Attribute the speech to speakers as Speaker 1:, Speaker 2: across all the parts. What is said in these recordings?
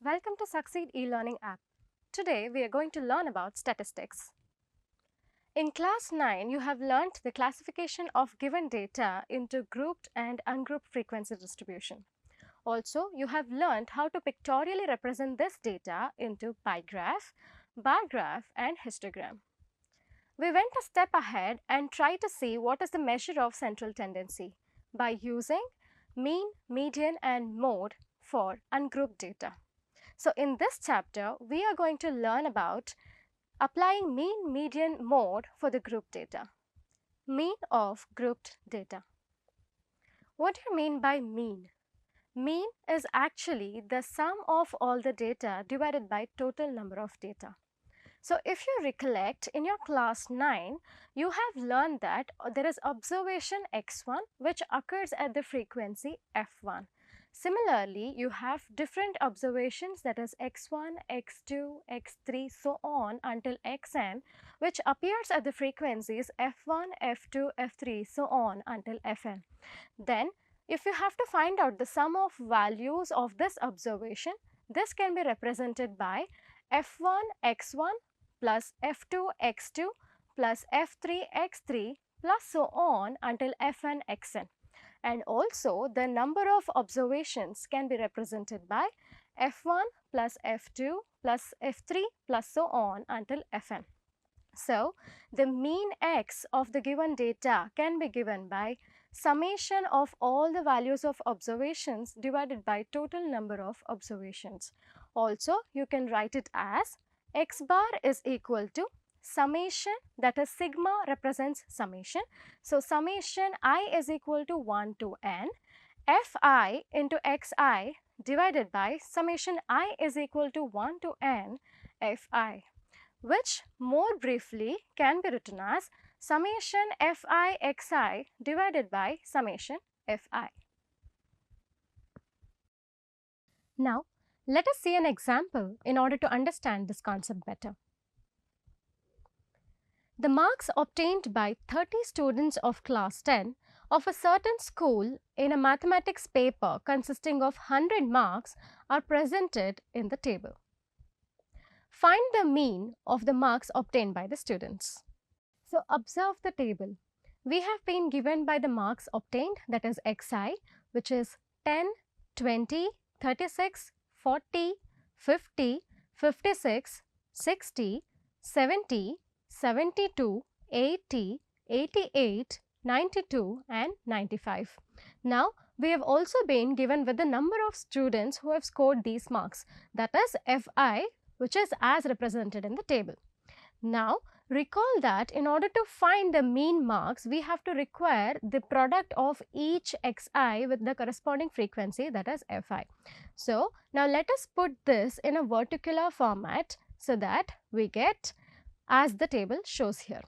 Speaker 1: Welcome to Succeed e-learning app. Today we are going to learn about statistics. In class 9, you have learnt the classification of given data into grouped and ungrouped frequency distribution. Also, you have learnt how to pictorially represent this data into pie graph, bar graph and histogram. We went a step ahead and tried to see what is the measure of central tendency by using mean, median and mode for ungrouped data. So, in this chapter, we are going to learn about applying mean, median, mode for the group data. Mean of grouped data. What do you mean by mean? Mean is actually the sum of all the data divided by total number of data. So, if you recollect, in your class 9, you have learned that there is observation x1 which occurs at the frequency f1. Similarly, you have different observations, that is x1, x2, x3 so on until xn, which appears at the frequencies f1, f2, f3 so on until fn. Then if you have to find out the sum of values of this observation, this can be represented by f1 x1 plus f2 x2 plus f3 x3 plus so on until fn xn. And also the number of observations can be represented by f1 plus f2 plus f3 plus so on until fn. So, the mean x of the given data can be given by summation of all the values of observations divided by total number of observations. Also, you can write it as x bar is equal to summation, that is sigma represents summation. So, summation I is equal to 1 to n fi into xi divided by summation I is equal to 1 to n fi, which more briefly can be written as summation fi xi divided by summation fi. Now, let us see an example in order to understand this concept better. The marks obtained by 30 students of class 10 of a certain school in a mathematics paper consisting of 100 marks are presented in the table. Find the mean of the marks obtained by the students. So, observe the table. We have been given by the marks obtained, that is xi, which is 10, 20, 36, 40, 50, 56, 60, 70, 72, 80, 88, 92 and 95. Now, we have also been given with the number of students who have scored these marks, that is fi, which is as represented in the table. Now, recall that in order to find the mean marks, we have to require the product of each xi with the corresponding frequency, that is fi. So, now let us put this in a vertical format so that we get as the table shows here.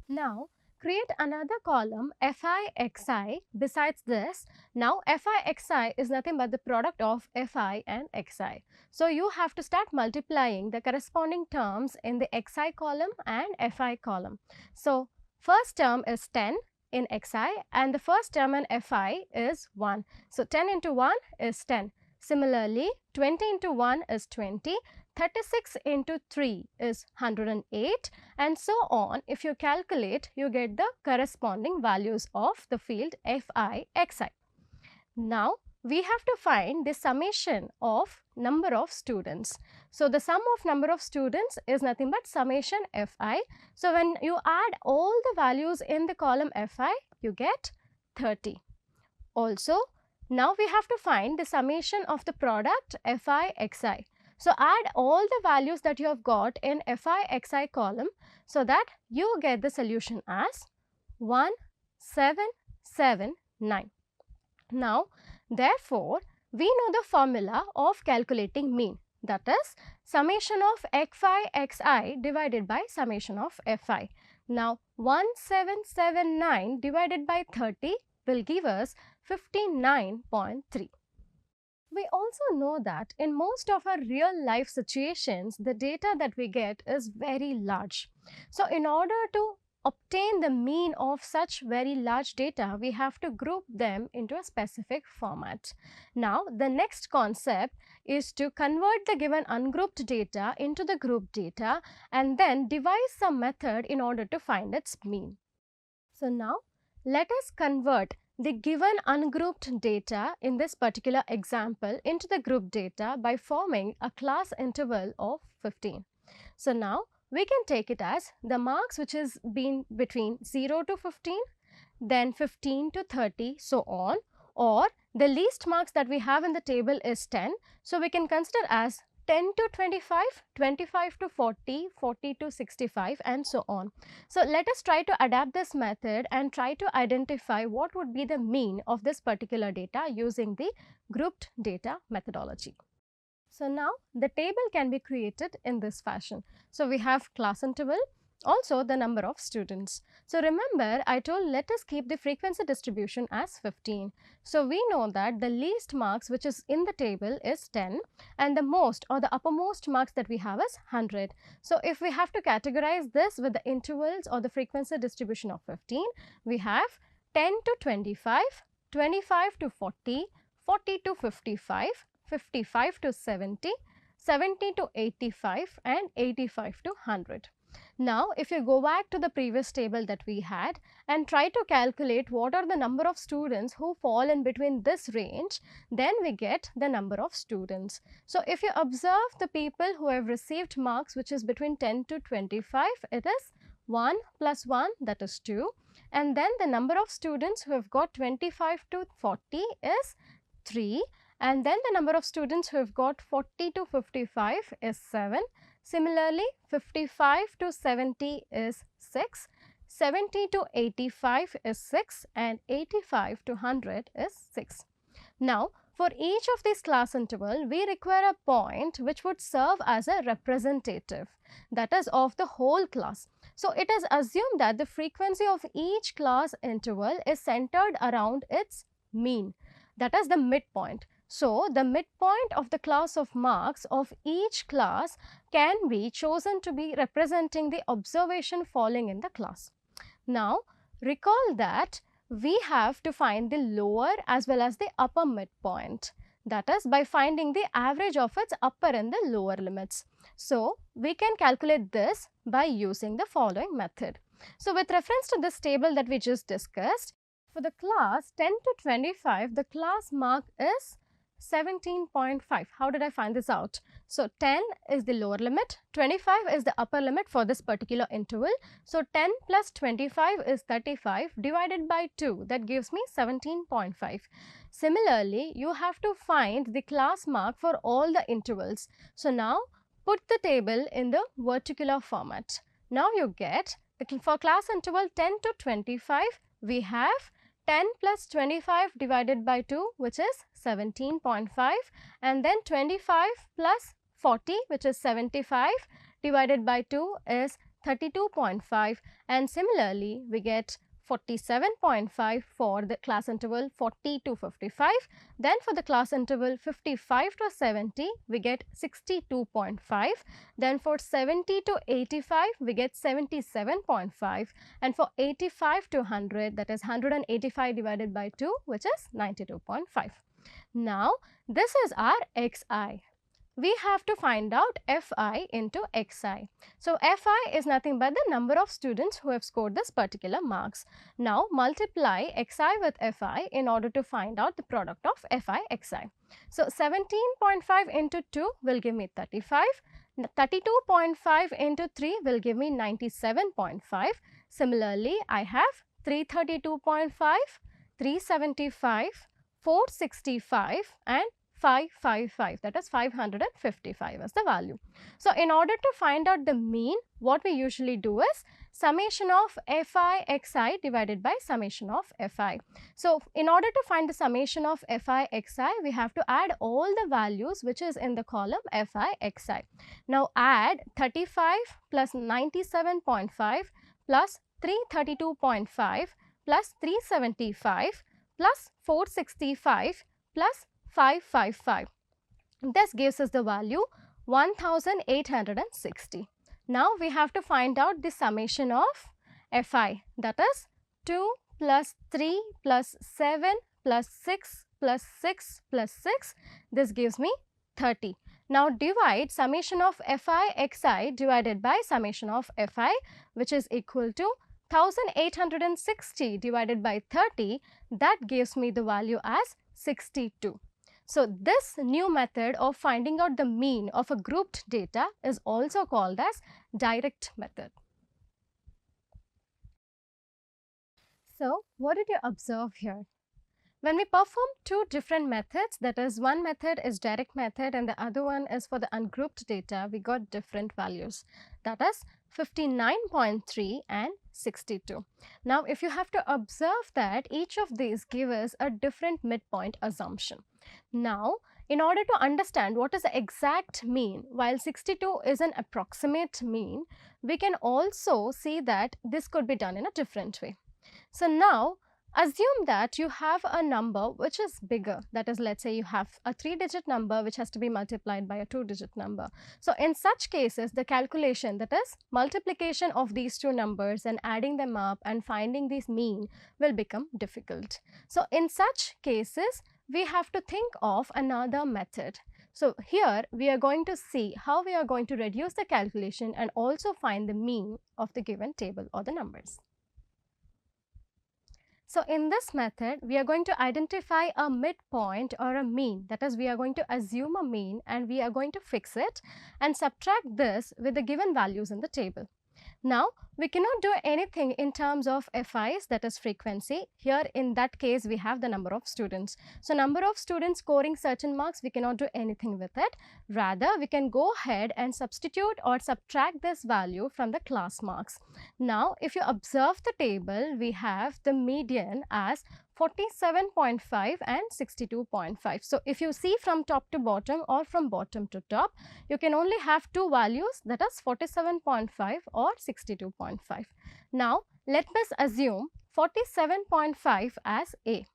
Speaker 1: Now, create another column fi xi besides this. Now, fi xi is nothing but the product of fi and xi. So, you have to start multiplying the corresponding terms in the xi column and fi column. So, first term is 10 in xi and the first term in fi is 1. So, 10 into 1 is 10. Similarly, 20 into 1 is 20. 36 into 3 is 108 and so on. If you calculate, you get the corresponding values of the field fi xi. Now, we have to find the summation of number of students. So, the sum of number of students is nothing but summation fi. So, when you add all the values in the column fi, you get 30. Also, now we have to find the summation of the product fi xi. So, add all the values that you have got in fi xi column so that you get the solution as 1779. Now, therefore, we know the formula of calculating mean, that is summation of fi xi divided by summation of fi. Now, 1779 divided by 30 will give us 59.3. We also know that in most of our real life situations, the data that we get is very large. So, in order to obtain the mean of such very large data, we have to group them into a specific format. Now, the next concept is to convert the given ungrouped data into the grouped data and then devise some method in order to find its mean. So, now let us convert the given ungrouped data in this particular example into the grouped data by forming a class interval of 15. So, now we can take it as the marks which has been between 0 to 15, then 15 to 30, so on, or the least marks that we have in the table is 10. So, we can consider as 10 to 25, 25 to 40, 40 to 65 and so on. So, let us try to adapt this method and try to identify what would be the mean of this particular data using the grouped data methodology. So, now the table can be created in this fashion. So, we have class interval, also the number of students. So, remember I told let us keep the frequency distribution as 15. So, we know that the least marks which is in the table is 10 and the most or the uppermost marks that we have is 100. So, if we have to categorize this with the intervals or the frequency distribution of 15, we have 10 to 25, 25 to 40, 40 to 55, 55 to 70, 70 to 85 and 85 to 100. Now, if you go back to the previous table that we had and try to calculate what are the number of students who fall in between this range, then we get the number of students. So, if you observe the people who have received marks which is between 10 to 25, it is 1 plus 1, that is 2, and then the number of students who have got 25 to 40 is 3. And then the number of students who have got 40 to 55 is 7. Similarly, 55 to 70 is 6, 70 to 85 is 6 and 85 to 100 is 6. Now, for each of these class interval, we require a point which would serve as a representative, that is of the whole class. So, it is assumed that the frequency of each class interval is centered around its mean, that is the midpoint. So, the midpoint of the class of marks of each class can be chosen to be representing the observation falling in the class. Now, recall that we have to find the lower as well as the upper midpoint, that is by finding the average of its upper and the lower limits. So, we can calculate this by using the following method. So, with reference to this table that we just discussed, for the class 10 to 25, the class mark is 17.5. How did I find this out? So, 10 is the lower limit, 25 is the upper limit for this particular interval. So, 10 plus 25 is 35 divided by 2, that gives me 17.5. Similarly, you have to find the class mark for all the intervals. So, now put the table in the vertical format. Now, you get for class interval 10 to 25, we have 10 plus 25 divided by 2, which is 17.5, and then 25 plus 40, which is 75, divided by 2 is 32.5, and similarly we get 47.5 for the class interval 40 to 55. Then for the class interval 55 to 70, we get 62.5. Then for 70 to 85, we get 77.5. And for 85 to 100, that is 185 divided by 2, which is 92.5. Now, this is our xi. We have to find out Fi into xi. So, Fi is nothing but the number of students who have scored this particular marks. Now, multiply xi with Fi in order to find out the product of Fi xi. So, 17.5 into 2 will give me 35, 32.5 into 3 will give me 97.5. Similarly, I have 332.5, 375, 465 and 555, that is 555 as the value. So, in order to find out the mean, what we usually do is summation of Fi xi divided by summation of Fi. So, in order to find the summation of Fi xi, we have to add all the values which is in the column Fi xi. Now, add 35 plus 97.5 plus 332.5 plus 375 plus 465 plus 555. This gives us the value 1860. Now, we have to find out the summation of fi, that is 2 plus 3 plus 7 plus 6 plus 6 plus 6, this gives me 30. Now divide summation of fi xi divided by summation of fi, which is equal to 1860 divided by 30, that gives me the value as 62. So this new method of finding out the mean of a grouped data is also called as direct method. So what did you observe here? When we perform two different methods, that is, one method is direct method and the other one is for the ungrouped data, we got different values, that is 59.3 and 62. Now if you have to observe that each of these give us a different midpoint assumption. Now in order to understand what is the exact mean, while 62 is an approximate mean, we can also see that this could be done in a different way. So now assume that you have a number which is bigger, that is, let's say you have a 3-digit number which has to be multiplied by a 2-digit number. So in such cases, the calculation, that is multiplication of these two numbers and adding them up and finding this mean, will become difficult. So in such cases, we have to think of another method. So here we are going to see how we are going to reduce the calculation and also find the mean of the given table or the numbers. So in this method, we are going to identify a midpoint or a mean, that is, we are going to assume a mean and we are going to fix it and subtract this with the given values in the table. Now we cannot do anything in terms of FIs, that is frequency. Here in that case we have the number of students. So number of students scoring certain marks, we cannot do anything with it. Rather we can go ahead and substitute or subtract this value from the class marks. Now if you observe the table, we have the median as 47.5 and 62.5. So if you see from top to bottom or from bottom to top, you can only have two values, that is 47.5 or 62.5. Now let us assume 47.5 as A.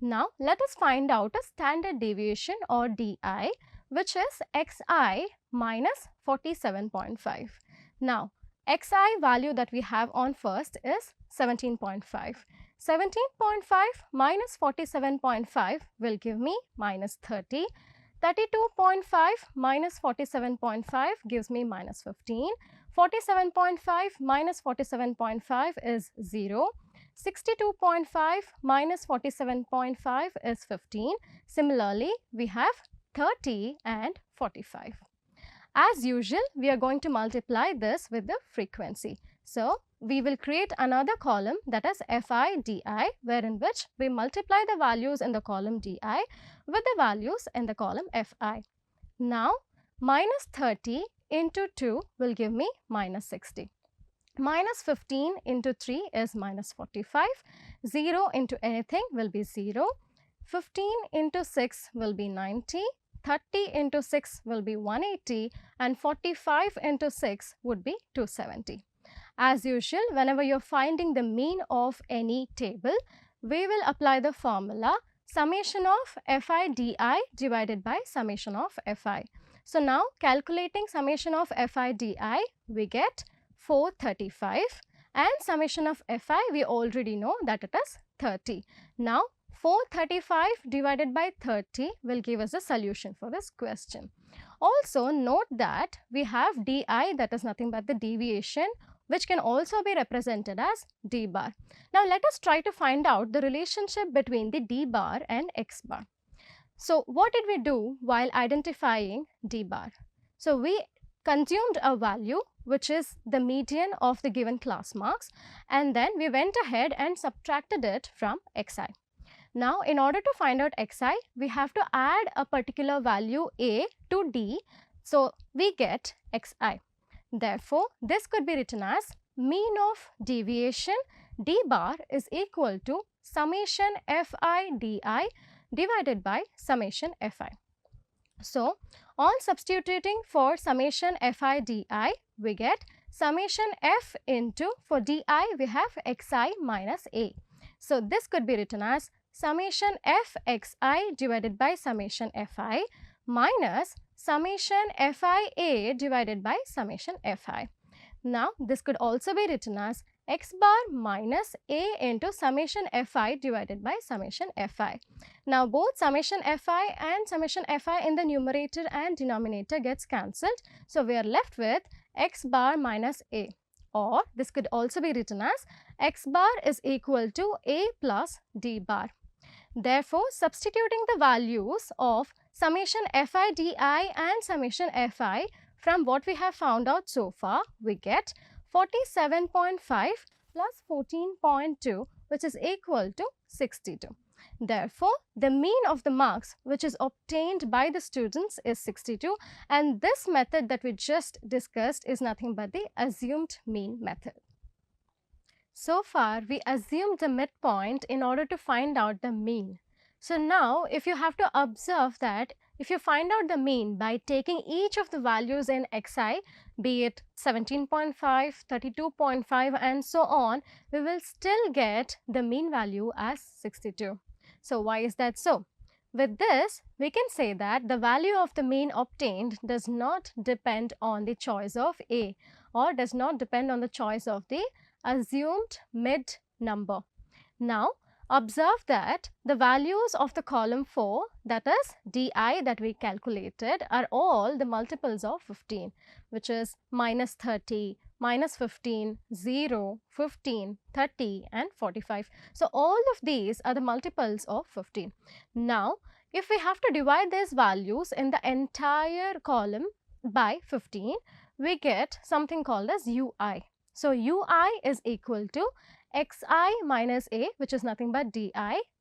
Speaker 1: Now let us find out a standard deviation or DI, which is xi minus 47.5. Now xi value that we have on first is 17.5. 17.5 minus 47.5 will give me minus 30. 32.5 minus 47.5 gives me minus 15. 47.5 minus 47.5 is 0. 62.5 minus 47.5 is 15. Similarly, we have 30 and 45. As usual, we are going to multiply this with the frequency. So we will create another column, that is Fi Di, wherein which we multiply the values in the column Di with the values in the column Fi. Now minus 30 into 2 will give me minus 60. Minus 15 into 3 is minus 45. 0 into anything will be 0. 15 into 6 will be 90. 30 into 6 will be 180 and 45 into 6 would be 270. As usual, whenever you are finding the mean of any table, we will apply the formula summation of Fi Di divided by summation of Fi. So now calculating summation of Fi Di, we get 435 and summation of Fi, we already know that it is 30. Now 435 divided by 30 will give us a solution for this question. Also note that we have Di, that is nothing but the deviation, which can also be represented as D bar. Now let us try to find out the relationship between the D bar and X bar. So what did we do while identifying D bar? So we consumed a value which is the median of the given class marks, and then we went ahead and subtracted it from Xi. Now in order to find out Xi, we have to add a particular value A to D, so we get Xi. Therefore, this could be written as mean of deviation D bar is equal to summation Fi Di divided by summation Fi. So, on substituting for summation Fi Di, we get summation F into, for Di we have Xi minus A. So, this could be written as summation Fxi divided by summation Fi minus summation Fia divided by summation Fi. Now, this could also be written as x bar minus a into summation fi divided by summation fi. Now both summation fi and summation fi in the numerator and denominator gets cancelled. So we are left with x bar minus a, or this could also be written as x bar is equal to a plus d bar. Therefore, substituting the values of summation fi di and summation fi from what we have found out so far, we get 47.5 plus 14.2, which is equal to 62. Therefore, the mean of the marks which is obtained by the students is 62, and this method that we just discussed is nothing but the assumed mean method. So far, we assumed the midpoint in order to find out the mean. So now, if you have to observe that if you find out the mean by taking each of the values in xi, be it 17.5, 32.5 and so on, we will still get the mean value as 62. So why is that so? With this, we can say that the value of the mean obtained does not depend on the choice of A, or does not depend on the choice of the assumed mid number. Now, observe that the values of the column 4, that is di that we calculated, are all the multiples of 15, which is minus 30, minus 15, 0, 15, 30 and 45. So, all of these are the multiples of 15. Now, if we have to divide these values in the entire column by 15, we get something called as ui. So, ui is equal to xi minus a, which is nothing but di,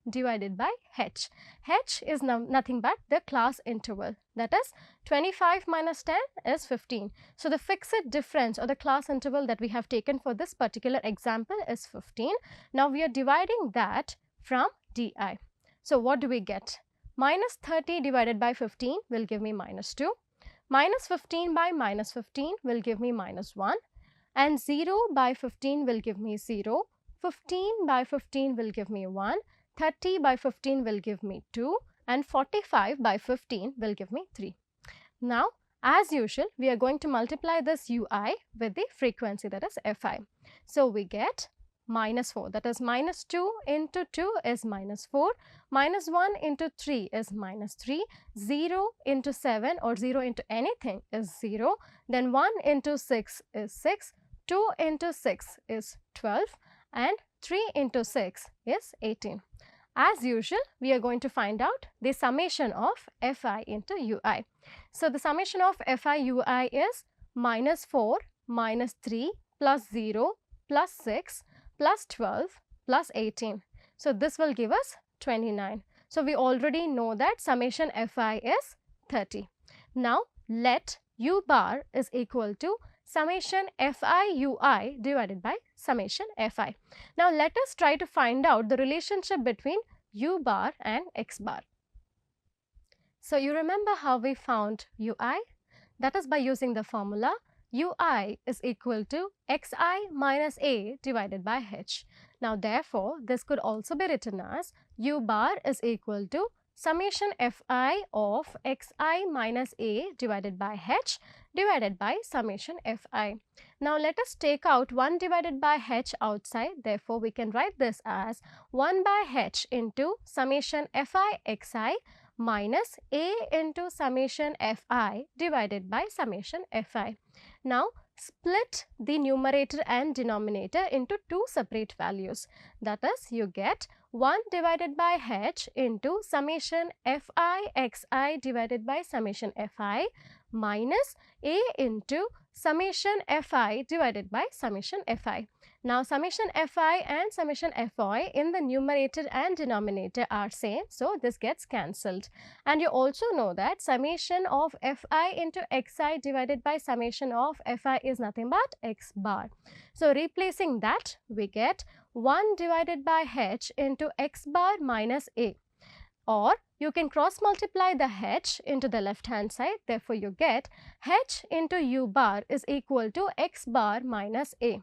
Speaker 1: divided by h. h is nothing but the class interval, that is 25 minus 10 is 15. So, the fixed difference or the class interval that we have taken for this particular example is 15. Now, we are dividing that from di. So, what do we get? Minus 30 divided by 15 will give me minus 2. Minus 15 by minus 15 will give me minus 1. And 0 by 15 will give me 0, 15 by 15 will give me 1, 30 by 15 will give me 2 and 45 by 15 will give me 3. Now, as usual, we are going to multiply this ui with the frequency, that is fi. So, we get minus 4, that is minus 2 into 2 is minus 4, minus 1 into 3 is minus 3, 0 into 7 or 0 into anything is 0, then 1 into 6 is 6, 2 into 6 is 12 and 3 into 6 is 18. As usual, we are going to find out the summation of fi into ui. So, the summation of fi ui is minus 4 minus 3 plus 0 plus 6 plus 12 plus 18. So, this will give us 29. So, we already know that summation fi is 30. Now, let u bar is equal to summation fi ui divided by summation fi. Now, let us try to find out the relationship between u bar and x bar. So, you remember how we found ui? That is by using the formula ui is equal to xi minus a divided by h. Now, therefore, this could also be written as u bar is equal to summation fi of xi minus a divided by h divided by summation fi. Now, let us take out 1 divided by h outside. Therefore, we can write this as 1 by h into summation fi xi minus a into summation fi divided by summation fi. Now, split the numerator and denominator into two separate values. That is, you get 1 divided by h into summation fi xi divided by summation fi minus a into summation fi divided by summation fi. Now, summation fi and summation fi in the numerator and denominator are same, so this gets cancelled. And you also know that summation of fi into xi divided by summation of fi is nothing but x bar. So, replacing that, we get 1 divided by h into x bar minus a, or you can cross multiply the h into the left hand side. Therefore, you get h into u bar is equal to x bar minus a,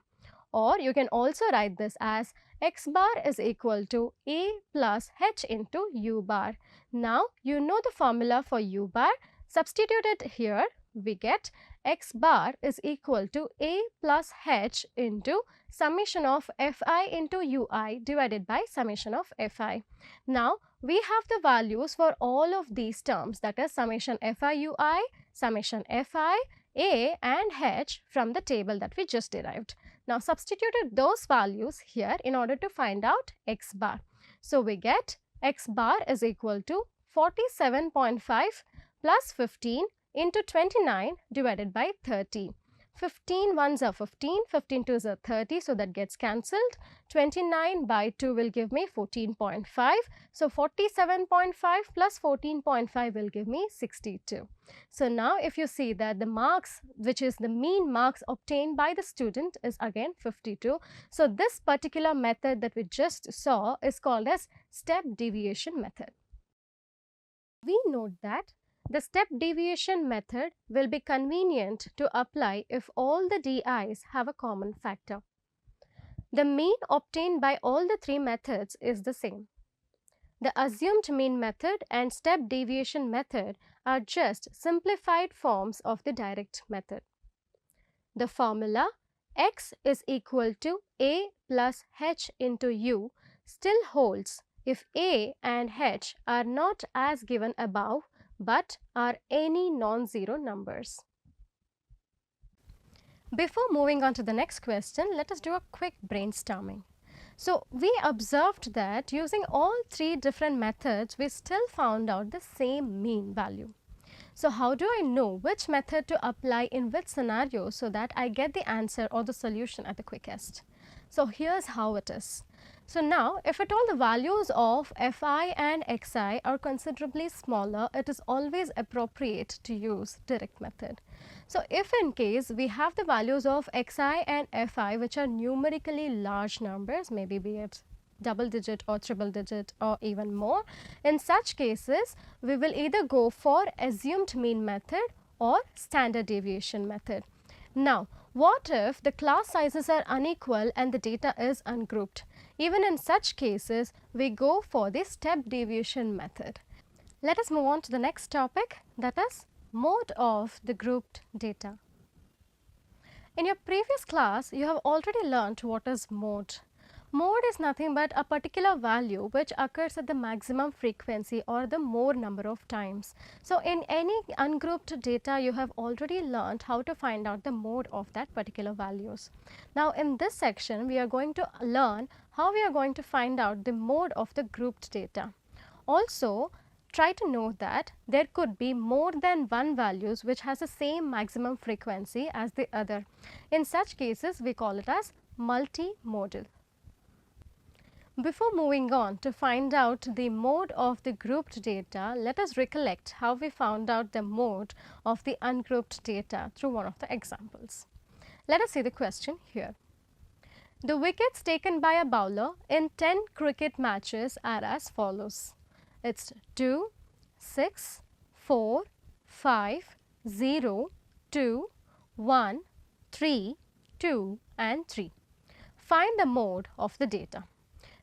Speaker 1: or you can also write this as x bar is equal to a plus h into u bar. Now, you know the formula for u bar. Substitute it here, we get x bar is equal to a plus h into summation of fi into ui divided by summation of fi. Now, we have the values for all of these terms, that is summation fi ui, summation fi, a and h from the table that we just derived. Now, substituted those values here in order to find out x bar. So, we get x bar is equal to 47.5 plus 15 into 29 divided by 30. 15 ones are 15, 15 twos are 30, so that gets cancelled. 29 by 2 will give me 14.5. So, 47.5 plus 14.5 will give me 62. So, now if you see that the marks, which is the mean marks obtained by the student, is again 52. So, this particular method that we just saw is called as step deviation method. We note that the step deviation method will be convenient to apply if all the DIs have a common factor. The mean obtained by all the three methods is the same. The assumed mean method and step deviation method are just simplified forms of the direct method. The formula x is equal to a plus h into u still holds if a and h are not as given above but are any non-zero numbers. Before moving on to the next question, let us do a quick brainstorming. So, we observed that using all three different methods, we still found out the same mean value. So, how do I know which method to apply in which scenario so that I get the answer or the solution at the quickest? So, here's how it is. So, now if at all the values of fi and xi are considerably smaller, it is always appropriate to use direct method. So, if in case we have the values of xi and fi which are numerically large numbers, maybe be it double digit or triple digit or even more, in such cases we will either go for assumed mean method or standard deviation method. Now, what if the class sizes are unequal and the data is ungrouped? Even in such cases, we go for the step deviation method. Let us move on to the next topic, that is mode of the grouped data. In your previous class, you have already learnt what is mode. Mode is nothing but a particular value which occurs at the maximum frequency or the more number of times. So, in any ungrouped data, you have already learnt how to find out the mode of that particular values. Now, in this section, we are going to learn how we are going to find out the mode of the grouped data. Also, try to note that there could be more than one values which has the same maximum frequency as the other. In such cases, we call it as multimodal. Before moving on to find out the mode of the grouped data, let us recollect how we found out the mode of the ungrouped data through one of the examples. Let us see the question here. The wickets taken by a bowler in 10 cricket matches are as follows. It's 2, 6, 4, 5, 0, 2, 1, 3, 2 and 3. Find the mode of the data.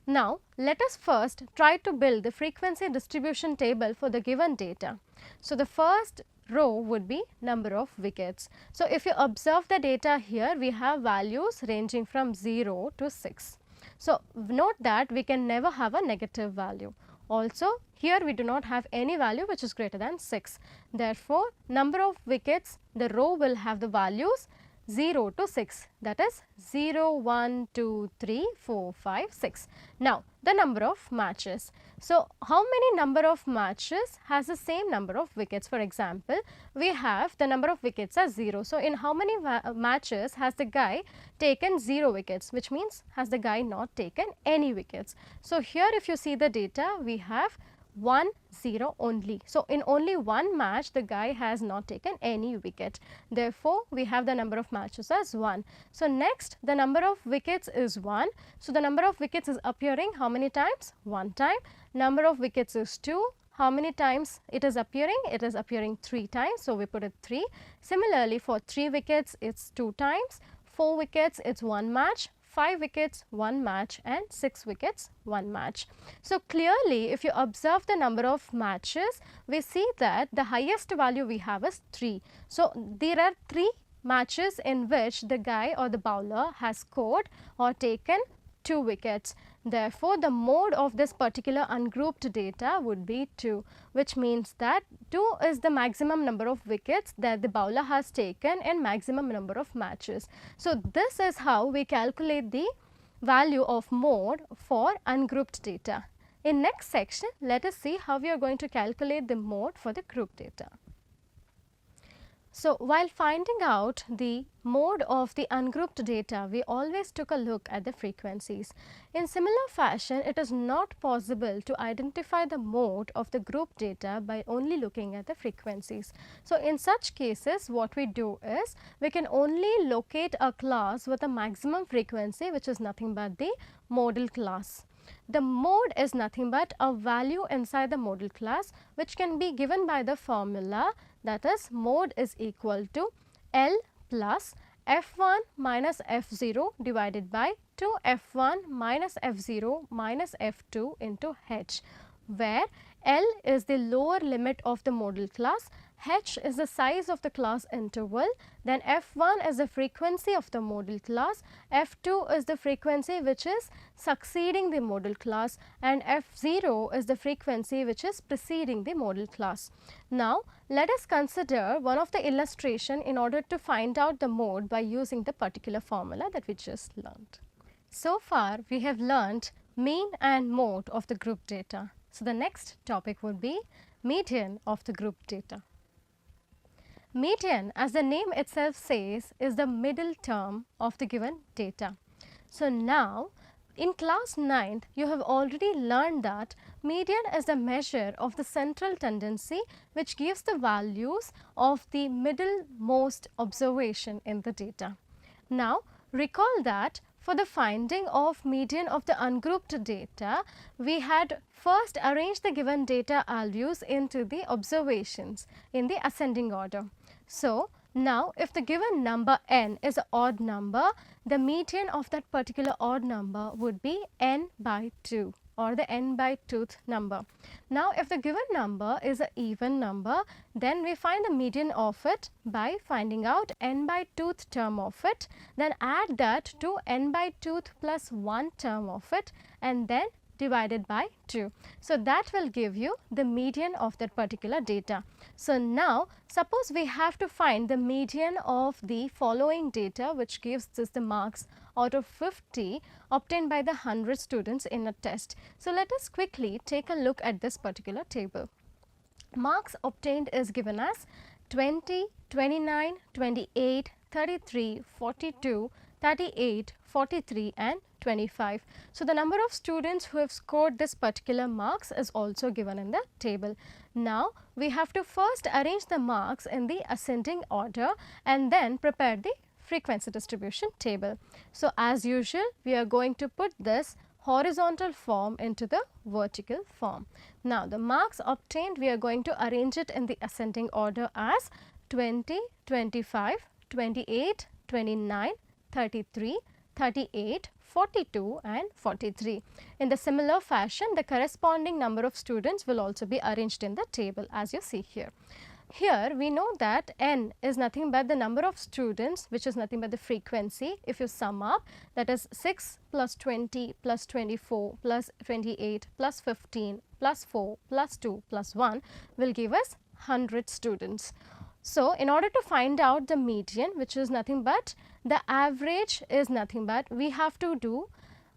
Speaker 1: Now, let us first try to build the frequency distribution table for the given data. So, the first row would be number of wickets. So, if you observe the data here, we have values ranging from 0 to 6. So, note that we can never have a negative value. Also, here we do not have any value which is greater than 6. Therefore, number of wickets, the row will have the values 0 to 6, that is 0, 1, 2, 3, 4, 5, 6. Now, the number of matches. So, how many number of matches has the same number of wickets? For example, we have the number of wickets as 0. So, in how many matches has the guy taken 0 wickets, which means has the guy not taken any wickets. So, here if you see the data, we have 1, 0 only. So, in only one match the guy has not taken any wicket. Therefore, we have the number of matches as 1. So, next the number of wickets is 1. So, the number of wickets is appearing how many times? 1 time. Number of wickets is 2. How many times it is appearing? It is appearing 3 times. So, we put it 3. Similarly, for 3 wickets it's 2 times. 4 wickets it's 1 match. 5 wickets 1 match and 6 wickets 1 match. So clearly if you observe the number of matches, we see that the highest value we have is 3. So there are 3 matches in which the guy or the bowler has scored or taken 2 wickets. Therefore, the mode of this particular ungrouped data would be 2, which means that 2 is the maximum number of wickets that the bowler has taken in maximum number of matches. So this is how we calculate the value of mode for ungrouped data. In next section, let us see how we are going to calculate the mode for the group data. So while finding out the mode of the ungrouped data, we always took a look at the frequencies. In similar fashion, it is not possible to identify the mode of the group data by only looking at the frequencies. So in such cases, what we do is we can only locate a class with a maximum frequency, which is nothing but the modal class. The mode is nothing but a value inside the modal class, which can be given by the formula, that is mode is equal to L plus F1 minus F0 divided by 2 F1 minus F0 minus F2 into H, where L is the lower limit of the modal class, H is the size of the class interval, then F1 is the frequency of the modal class, F2 is the frequency which is succeeding the modal class, and F0 is the frequency which is preceding the modal class. Now let us consider one of the illustration in order to find out the mode by using the particular formula that we just learned. So far we have learnt mean and mode of the group data. So the next topic would be median of the group data. Median, as the name itself says, is the middle term of the given data. So now in class 9th, you have already learned that median is the measure of the central tendency which gives the values of the middlemost observation in the data. Now recall that for the finding of median of the ungrouped data, we had first arranged the given data values into the observations in the ascending order. So now if the given number n is an odd number, the median of that particular odd number would be n by 2 or the n by 2th number. Now if the given number is an even number, then we find the median of it by finding out n by 2th term of it, then add that to n by 2th plus 1 term of it, and then divided by 2. So that will give you the median of that particular data. So now suppose we have to find the median of the following data, which gives us the marks out of 50 obtained by the 100 students in a test. So let us quickly take a look at this particular table. Marks obtained is given as 20, 29, 28, 33, 42, 38, 43 and 25. So the number of students who have scored this particular marks is also given in the table. Now we have to first arrange the marks in the ascending order and then prepare the frequency distribution table. So as usual, we are going to put this horizontal form into the vertical form. Now the marks obtained, we are going to arrange it in the ascending order as 20, 25, 28, 29, 33, 38, 42 and 43. In the similar fashion, the corresponding number of students will also be arranged in the table as you see here. Here we know that n is nothing but the number of students, which is nothing but the frequency. If you sum up, that is 6 plus 20 plus 24 plus 28 plus 15 plus 4 plus 2 plus 1 will give us 100 students. So in order to find out the median, which is nothing but the average, is nothing but we have to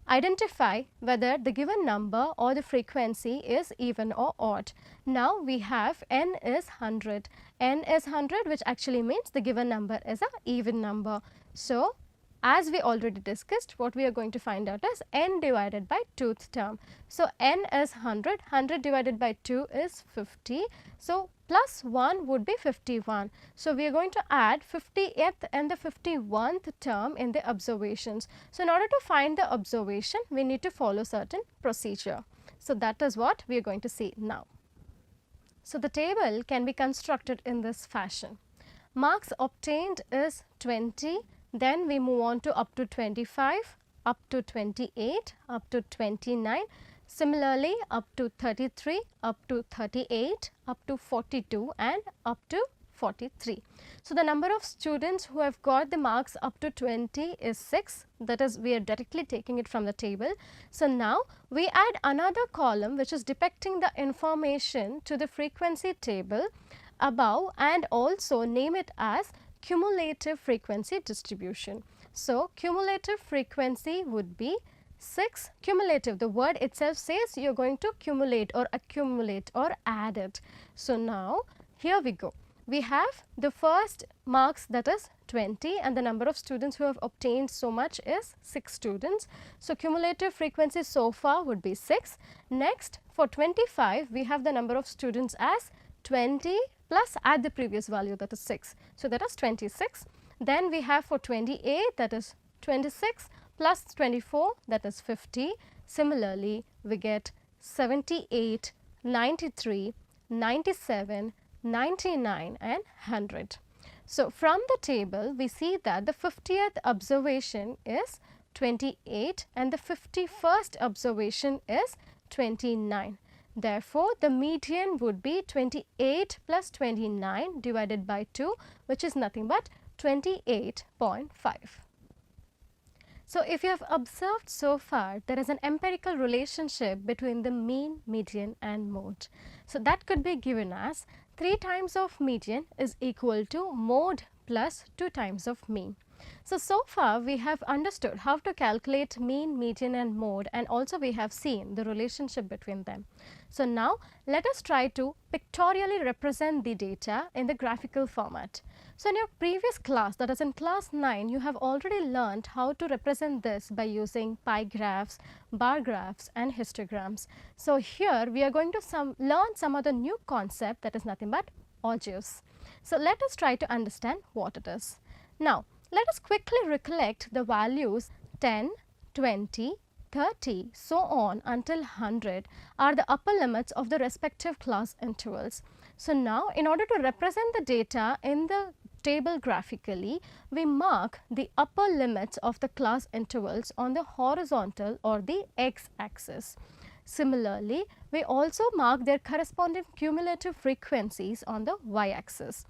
Speaker 1: identify whether the given number or the frequency is even or odd. Now we have n is 100. N is 100, which actually means the given number is an even number. So as we already discussed, what we are going to find out is n divided by 2th term. So n is 100, 100 divided by 2 is 50. So plus 1 would be 51. So we are going to add 50th and the 51th term in the observations. So in order to find the observation, we need to follow certain procedure. So that is what we are going to see now. So the table can be constructed in this fashion. Marks obtained is 20. Then we move on to up to 25, up to 28, up to 29. Similarly, up to 33, up to 38, up to 42 and up to 43. So, the number of students who have got the marks up to 20 is 6, that is we are directly taking it from the table. So, now we add another column which is depicting the information to the frequency table above and also name it as cumulative frequency distribution. So, cumulative frequency would be 6 cumulative. The word itself says you are going to cumulate or accumulate or add it. So, now here we go. We have the first marks, that is 20, and the number of students who have obtained so much is 6 students. So, cumulative frequency so far would be 6. Next, for 25 we have the number of students as 20 plus add the previous value, that is 6. So, that is 26. Then we have for 28, that is 26 plus 24, that is 50. Similarly, we get 78, 93, 97, 99 and 100. So, from the table we see that the 50th observation is 28 and the 51st observation is 29. Therefore, the median would be 28 plus 29 divided by 2, which is nothing but 28.5. So, if you have observed so far, there is an empirical relationship between the mean, median and mode. So, that could be given as 3 times of median is equal to mode plus 2 times of mean. So far we have understood how to calculate mean, median and mode, and also we have seen the relationship between them. So, now let us try to pictorially represent the data in the graphical format. So, in your previous class, that is in class 9, you have already learned how to represent this by using pie graphs, bar graphs and histograms. So, here we are going to learn some other new concept, that is nothing but ogives. So, let us try to understand what it is. Now, let us quickly recollect the values 10, 20, 30, so on until 100 are the upper limits of the respective class intervals. So, now in order to represent the data in the table graphically, we mark the upper limits of the class intervals on the horizontal or the x-axis. Similarly, we also mark their corresponding cumulative frequencies on the y-axis.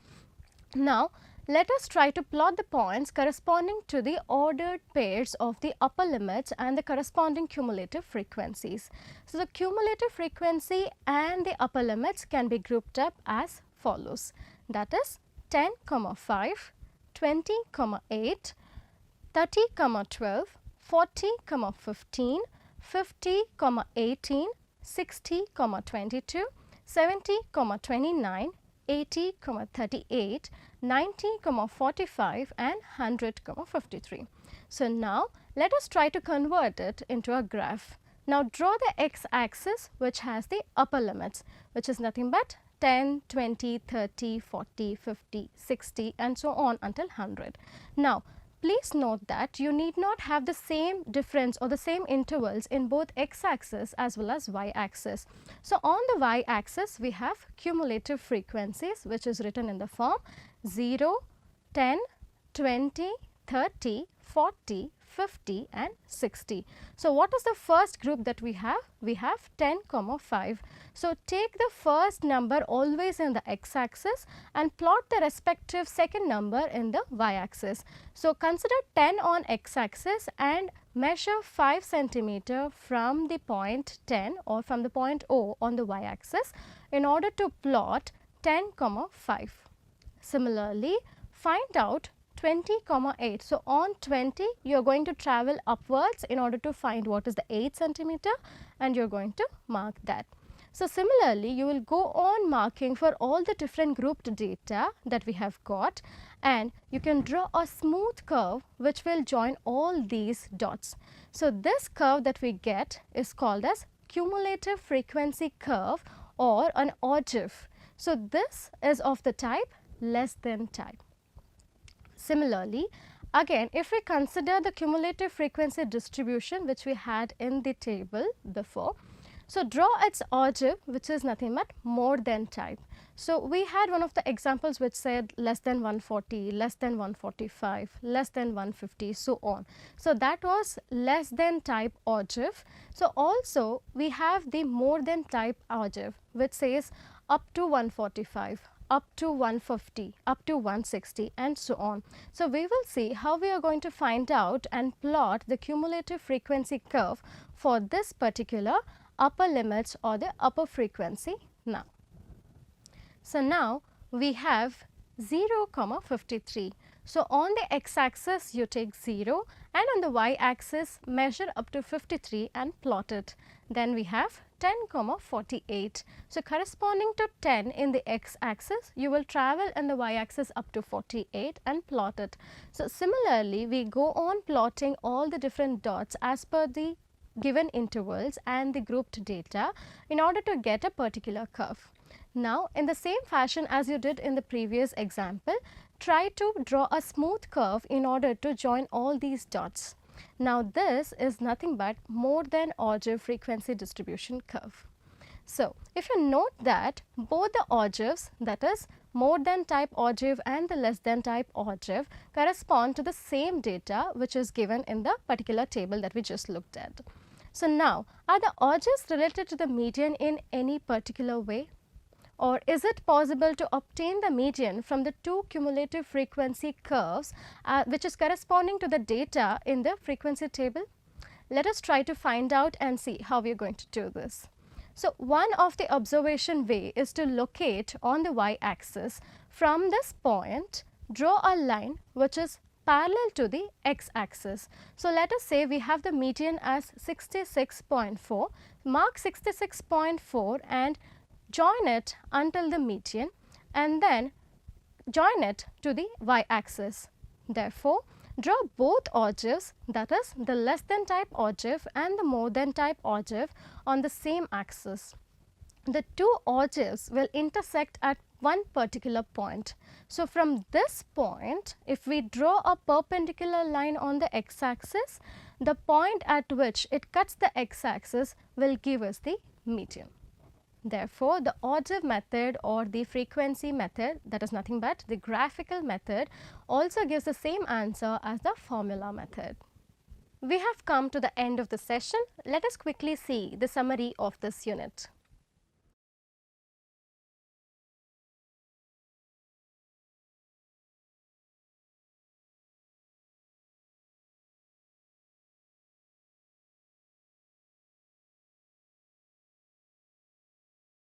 Speaker 1: Now, let us try to plot the points corresponding to the ordered pairs of the upper limits and the corresponding cumulative frequencies. So, the cumulative frequency and the upper limits can be grouped up as follows, that is 10, 5, 20, 8, 30, 12, 40, 15, 50, 18, 60, 22, 70, 29, 80, 38, 90, 45 and 100, 53. So, now let us try to convert it into a graph. Now, draw the x-axis which has the upper limits, which is nothing but 10, 20, 30, 40, 50, 60 and so on until 100. Now, please note that you need not have the same difference or the same intervals in both x-axis as well as y-axis. So, on the y-axis we have cumulative frequencies which is written in the form 0, 10, 20, 30, 40, 50 and 60. So, what is the first group that we have? We have 10, 5. So, take the first number always in the x-axis and plot the respective second number in the y-axis. So, consider 10 on x-axis and measure 5 centimeter from the point 10 or from the point O on the y-axis in order to plot 10, 5. Similarly, find out 20, 8. So, on 20 you are going to travel upwards in order to find what is the 8 centimeter and you are going to mark that. So, similarly you will go on marking for all the different grouped data that we have got, and you can draw a smooth curve which will join all these dots. So, this curve that we get is called as cumulative frequency curve or an ogive. So, this is of the type less than type. Similarly, again if we consider the cumulative frequency distribution which we had in the table before, so draw its ogive which is nothing but more than type. So we had one of the examples which said less than 140, less than 145, less than 150, so on. So that was less than type ogive. So also we have the more than type ogive which says up to 145, up to 150, up to 160 and so on. So we will see how we are going to find out and plot the cumulative frequency curve for this particular upper limits or the upper frequency now. So now we have 0, 53. So on the x-axis you take 0 and on the y-axis measure up to 53 and plot it. Then we have 10, 48. So corresponding to 10 in the x-axis, you will travel in the y-axis up to 48 and plot it. So similarly, we go on plotting all the different dots as per the given intervals and the grouped data in order to get a particular curve. Now, in the same fashion as you did in the previous example, try to draw a smooth curve in order to join all these dots. Now, this is nothing but more than ogive frequency distribution curve. So, if you note that both the ogives, that is more than type ogive and the less than type ogive, correspond to the same data which is given in the particular table that we just looked at. So, now are the ogives related to the median in any particular way? Or is it possible to obtain the median from the two cumulative frequency curves which is corresponding to the data in the frequency table? Let us try to find out and see how we are going to do this. So, one of the observation way is to locate on the y-axis. From this point, draw a line which is parallel to the x-axis. So, let us say we have the median as 66.4, mark 66.4 and join it until the median and then join it to the y-axis. Therefore, draw both ogives, that is the less than type ogive and the more than type ogive on the same axis. The two ogives will intersect at one particular point. So, from this point, if we draw a perpendicular line on the x-axis, the point at which it cuts the x-axis will give us the median. Therefore, the ogive method or the frequency method, that is nothing but the graphical method, also gives the same answer as the formula method. We have come to the end of the session. Let us quickly see the summary of this unit.